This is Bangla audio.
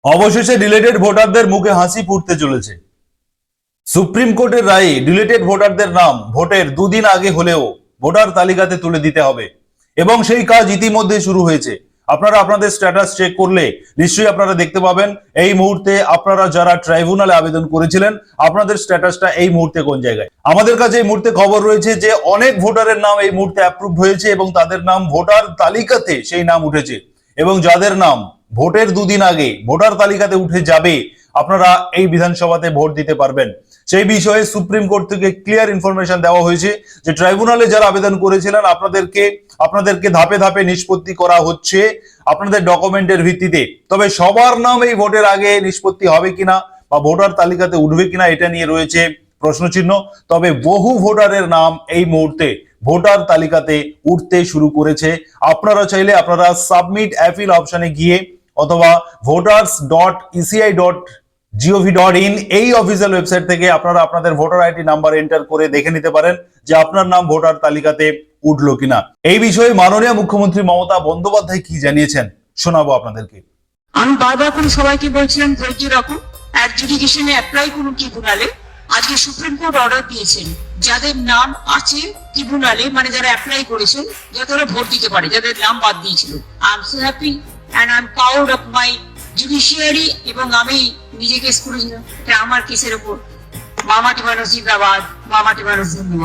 অবশেষে ডিলেটেড ভোটারদের মুখে হাসি ফুটতে চলেছে। সুপ্রিম কোর্টের রায়ে ডিলেটেড ভোটারদের নাম ভোটের দুদিন আগে হলেও ভোটার তালিকাতে তুলে দিতে হবে এবং সেই কাজ ইতিমধ্যে শুরু হয়েছে। আপনারা আপনাদের স্ট্যাটাস চেক করলে নিশ্চয়ই আপনারা দেখতে পাবেন এই মুহূর্তে আপনারা যারা ট্রাইব্যুনালে আবেদন করেছিলেন আপনাদের স্ট্যাটাসটা এই মুহূর্তে কোন জায়গায়। আমাদের কাছে এই মুহূর্তে খবর রয়েছে যে অনেক ভোটারের নাম এই মুহূর্তে অ্যাপ্রুভ হয়েছে এবং তাদের নাম ভোটার তালিকাতে সেই নাম উঠেছে এবং যাদের নাম ভোটের দুদিন আগে ভোটার তালিকাতে উঠে যাবে আপনারা এই বিধানসভাতে ভোট দিতে পারবেন। সেই বিষয়ে সুপ্রিম কোর্ট থেকে ক্লিয়ার ইনফরমেশন দেওয়া হয়েছে যে ট্রাইব্যুনালে যারা আবেদন করেছিলেন আপনাদেরকে ধাপে ধাপে নিষ্পত্তি করা হচ্ছে আপনাদের ডকুমেন্টের ভিত্তিতে। তবে সবার নাম এই ভোটের আগে নিষ্পত্তি হবে কিনা বা ভোটার তালিকাতে উঠবে কিনা এটা নিয়ে রয়েছে প্রশ্নচিহ্ন। তবে বহু ভোটারের নাম এই মুহূর্তে ভোটার তালিকাতে উঠতে শুরু করেছে। আপনারা চাইলে আপনারা সাবমিট অ্যাপিল অপশনে গিয়ে অথবা voters.eci.gov.in এই অফিসিয়াল ওয়েবসাইট থেকে আপনারা আপনাদের ভোটার আইডি নাম্বার এন্টার করে দেখে নিতে পারেন যে আপনার নাম ভোটার তালিকাতে উঠলো কিনা। এই বিষয়ে মাননীয় মুখ্যমন্ত্রী মমতা বন্দ্যোপাধ্যায় কি জানিয়েছেন শোনাবো আপনাদেরকে। আমি বারবার করে সবাইকে বলছিলাম ধৈর্য রাখুন, অ্যাডজুডিকেশনে অ্যাপ্লাই করুন ট্রিব্যুনালে। আজকে সুপ্রিম কোর্ট অর্ডার দিয়েছেন যাদের নাম আছে ট্রিব্যুনালে, মানে যারা অ্যাপ্লাই করেছেন যাতে ওরা ভোট দিতে পারে, যাদের নাম বাদ দিয়েছিল। I am so happy and I am proud of my judiciary. এবং আমি নিজেকে স্কুল আমার কেসের উপর মামাটি মানুষ জিন্দাবাদ, মামাটি মানুষ ধন্যবাদ।